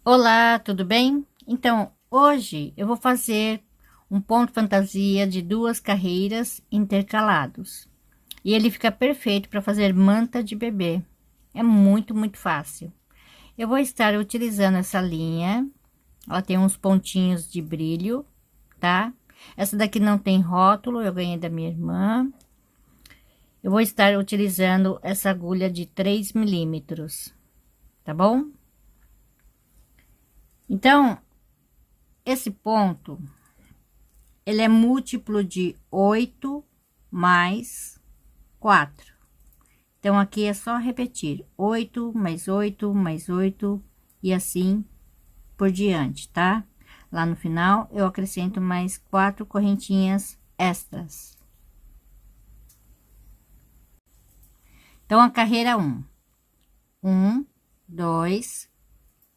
Olá, tudo bem? Então, hoje eu vou fazer um ponto fantasia de duas carreiras intercalados. E ele fica perfeito para fazer manta de bebê. É muito fácil. Eu vou estar utilizando essa linha. Ela tem uns pontinhos de brilho, tá? Essa daqui não tem rótulo, eu ganhei da minha irmã. Eu vou estar utilizando essa agulha de 3 milímetros, tá bom? Então, esse ponto ele é múltiplo de 8 mais 4. Então, aqui é só repetir 8 mais 8 mais 8 e assim por diante, tá? Lá no final, eu acrescento mais 4 correntinhas extras. Então, a carreira 1. 1, 2,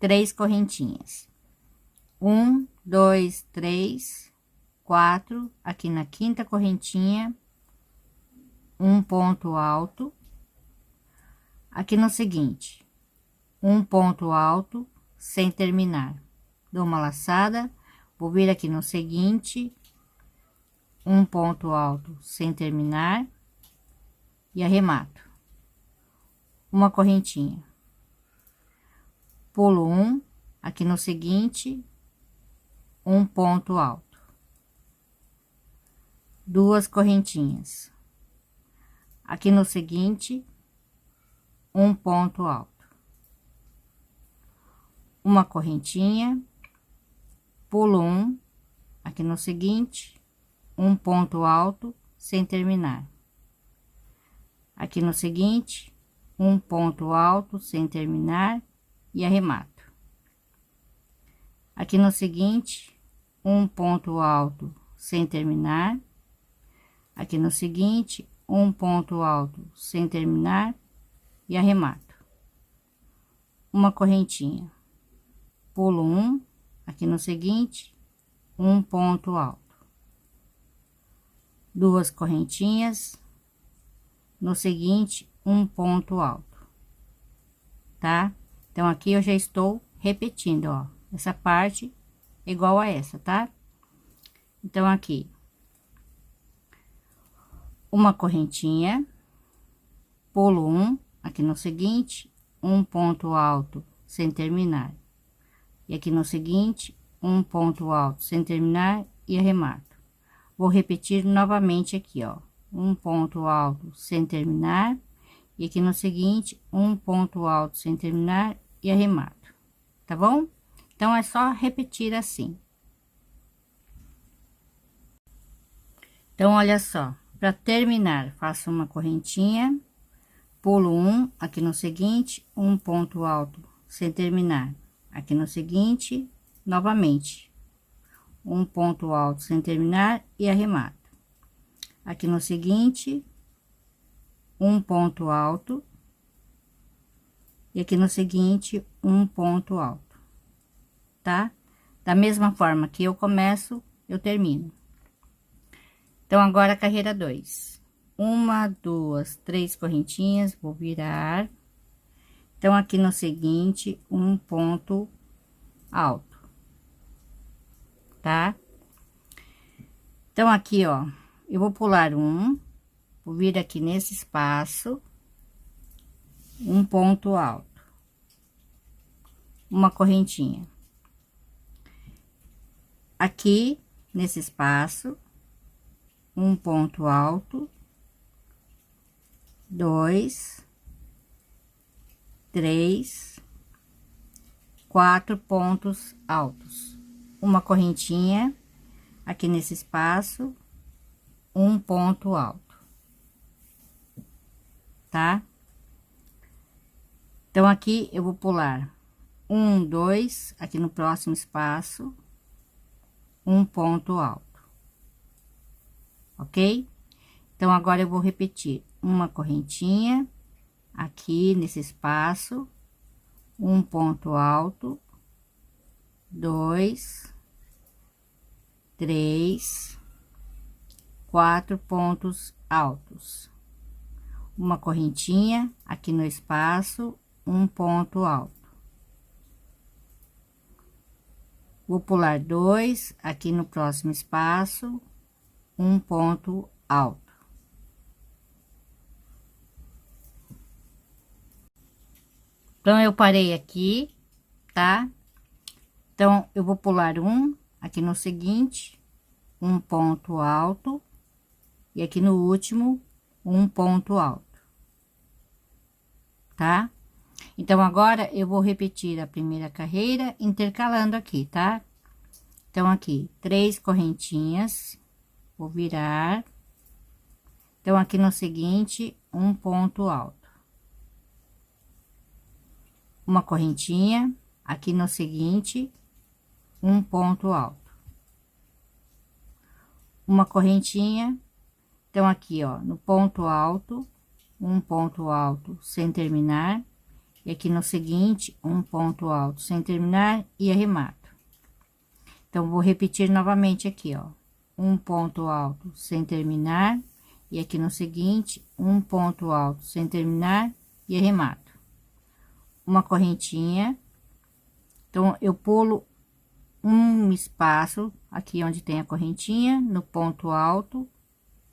3 correntinhas. 1, 2, 3, 4. Aqui na quinta correntinha, um ponto alto. Aqui no seguinte, um ponto alto sem terminar. Dou uma laçada, vou vir aqui no seguinte, um ponto alto sem terminar e arremato. Uma correntinha. Pulo um, aqui no seguinte, um ponto alto. Duas correntinhas. Aqui no seguinte, um ponto alto, uma correntinha, pulo um, aqui no seguinte, um ponto alto sem terminar. Aqui no seguinte, um ponto alto sem terminar e arremato. Aqui no seguinte, um ponto alto sem terminar. Aqui no seguinte, um ponto alto sem terminar e arremato. Uma correntinha, pulo um, aqui no seguinte, um ponto alto, duas correntinhas, no seguinte, um ponto alto, tá? Então, aqui eu já estou repetindo, ó, essa parte igual a essa, tá? Então, aqui, uma correntinha, pulo um, aqui no seguinte, um ponto alto sem terminar. E aqui no seguinte, um ponto alto sem terminar e arremato. Vou repetir novamente aqui, ó, um ponto alto sem terminar. E aqui no seguinte, um ponto alto sem terminar e arremato, tá bom? Então, é só repetir assim. Então, olha só, para terminar, faço uma correntinha, pulo um, aqui no seguinte, um ponto alto sem terminar. Aqui no seguinte, novamente, um ponto alto sem terminar e arremato. Aqui no seguinte, um ponto alto. E aqui no seguinte, um ponto alto, tá? Da mesma forma que eu começo, eu termino. Então, agora a carreira 2. Uma, duas, três correntinhas, vou virar. Então, aqui no seguinte, um ponto alto, tá? Então, aqui, ó, eu vou pular um, vou vir aqui nesse espaço, um ponto alto, uma correntinha. Aqui, nesse espaço, um ponto alto, dois, três, quatro pontos altos, uma correntinha, aqui nesse espaço, um ponto alto, tá? Então, aqui eu vou pular um, dois, aqui no próximo espaço, um ponto alto, ok? Então, agora eu vou repetir uma correntinha, aqui nesse espaço, um ponto alto, dois, três, quatro pontos altos, uma correntinha aqui no espaço, um ponto alto, Vou pular 2, aqui no próximo espaço, um ponto alto. Então, eu parei aqui, tá? Então, eu vou pular um, aqui no seguinte, um ponto alto, e aqui no último, um ponto alto, tá? Então, agora eu vou repetir a primeira carreira, intercalando aqui, tá? Então, aqui, 3 correntinhas, vou virar. Então, aqui no seguinte, um ponto alto. Uma correntinha, aqui no seguinte, um ponto alto. Uma correntinha, então, aqui, ó, no ponto alto, um ponto alto sem terminar. E aqui no seguinte, um ponto alto sem terminar e arremato. Então, vou repetir novamente aqui, ó, um ponto alto sem terminar, e aqui no seguinte, um ponto alto sem terminar e arremato. Uma correntinha, então, eu pulo um espaço aqui onde tem a correntinha, no ponto alto,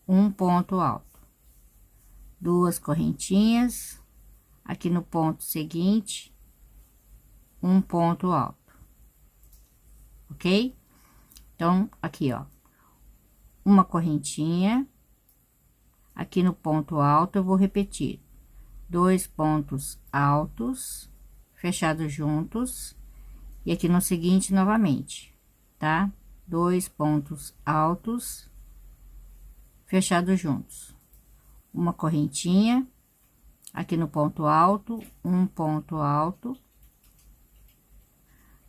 um ponto alto. 2 correntinhas, aqui no ponto seguinte, um ponto alto. Ok? Então, aqui, ó, uma correntinha, aqui no ponto alto, eu vou repetir 2 pontos altos, fechados juntos, e aqui no seguinte, novamente, tá? 2 pontos altos, fechados juntos, uma correntinha, aqui no ponto alto, um ponto alto,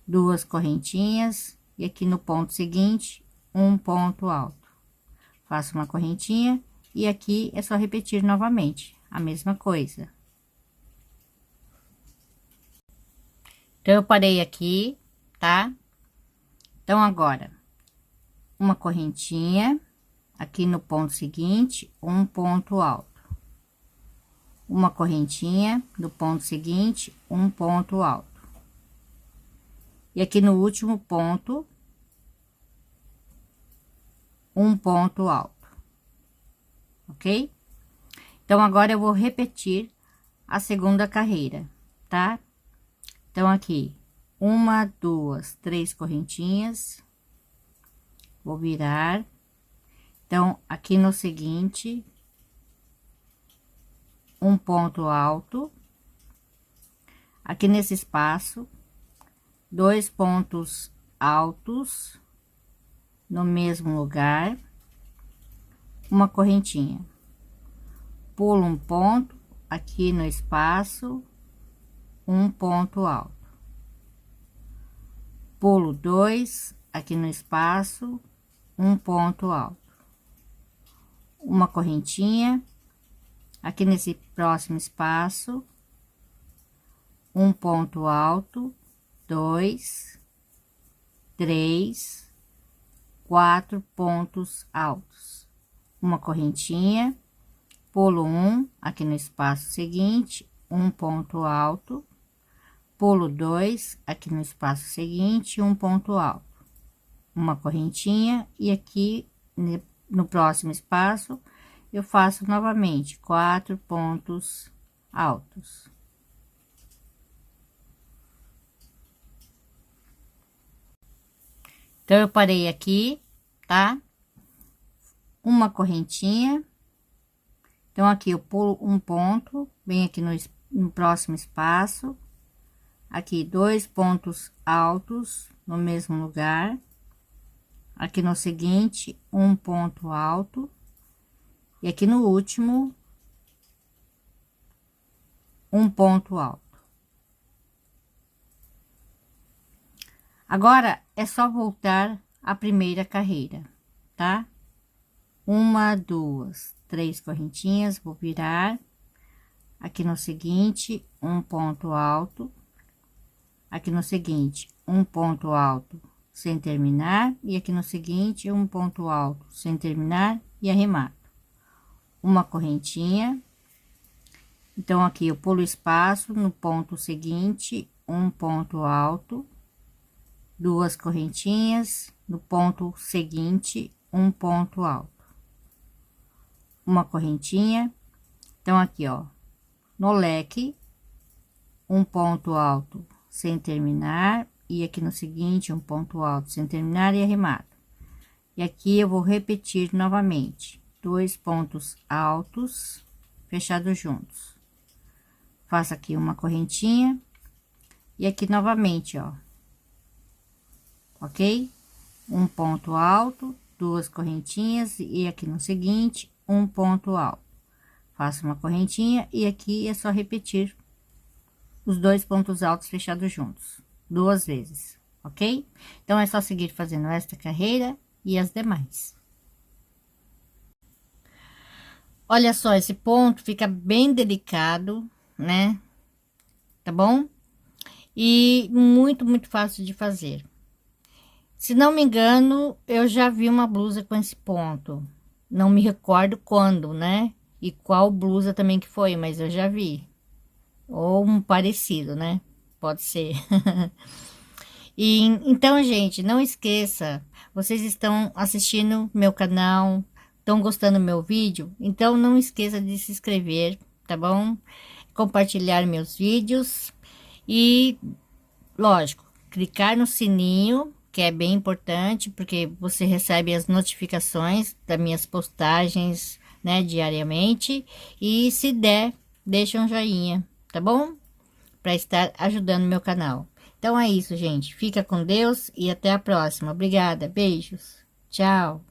2 correntinhas, e aqui no ponto seguinte, um ponto alto. Faço uma correntinha, e aqui é só repetir novamente, a mesma coisa. Então, eu parei aqui, tá? Então, agora, uma correntinha, aqui no ponto seguinte, um ponto alto. Uma correntinha, no ponto seguinte, um ponto alto. E aqui no último ponto, um ponto alto, ok? Então, agora eu vou repetir a segunda carreira, tá? Então, aqui, 1, 2, 3 correntinhas, vou virar. Então, aqui no seguinte, um ponto alto, aqui nesse espaço, 2 pontos altos no mesmo lugar, uma correntinha, pulo um ponto aqui no espaço, um ponto alto, pulo 2 aqui no espaço, um ponto alto, uma correntinha, aqui nesse próximo espaço, um ponto alto, 2, 3, 4 pontos altos, uma correntinha, pulo um aqui no espaço seguinte, um ponto alto, pulo 2 aqui no espaço seguinte, um ponto alto, uma correntinha, e aqui no próximo espaço eu faço novamente 4 pontos altos. Então, eu parei aqui, tá? Uma correntinha. Então, aqui eu pulo um ponto, bem aqui no próximo espaço. Aqui, 2 pontos altos no mesmo lugar. Aqui no seguinte, um ponto alto. E aqui no último, um ponto alto. Agora, é só voltar à primeira carreira, tá? 1, 2, 3 correntinhas, vou virar. Aqui no seguinte, um ponto alto. Aqui no seguinte, um ponto alto sem terminar. E aqui no seguinte, um ponto alto sem terminar e arremato. Uma correntinha. Então, aqui eu pulo espaço no ponto seguinte, um ponto alto. 2 correntinhas, no ponto seguinte, um ponto alto, uma correntinha. Então, aqui, ó, no leque, um ponto alto sem terminar, e aqui no seguinte, um ponto alto sem terminar e arremato. E aqui eu vou repetir novamente, 2 pontos altos fechados juntos. Faço aqui uma correntinha, e aqui novamente, ó, ok? Um ponto alto, 2 correntinhas, e aqui no seguinte, um ponto alto. Faço uma correntinha, e aqui é só repetir os 2 pontos altos fechados juntos, 2 vezes, ok? Então, é só seguir fazendo esta carreira e as demais. Olha só, esse ponto fica bem delicado, né? Tá bom? E muito fácil de fazer. Se não me engano, eu já vi uma blusa com esse ponto. Não me recordo quando, né? E qual blusa também que foi, mas eu já vi. Ou um parecido, né? Pode ser. E então, gente, não esqueça, vocês estão assistindo meu canal, estão gostando do meu vídeo? Então, não esqueça de se inscrever, tá bom? Compartilhar meus vídeos e, lógico, clicar no sininho, que é bem importante, porque você recebe as notificações das minhas postagens, né, diariamente. E se der, deixa um joinha, tá bom? Para estar ajudando meu canal. Então é isso, gente. Fica com Deus e até a próxima. Obrigada. Beijos. Tchau.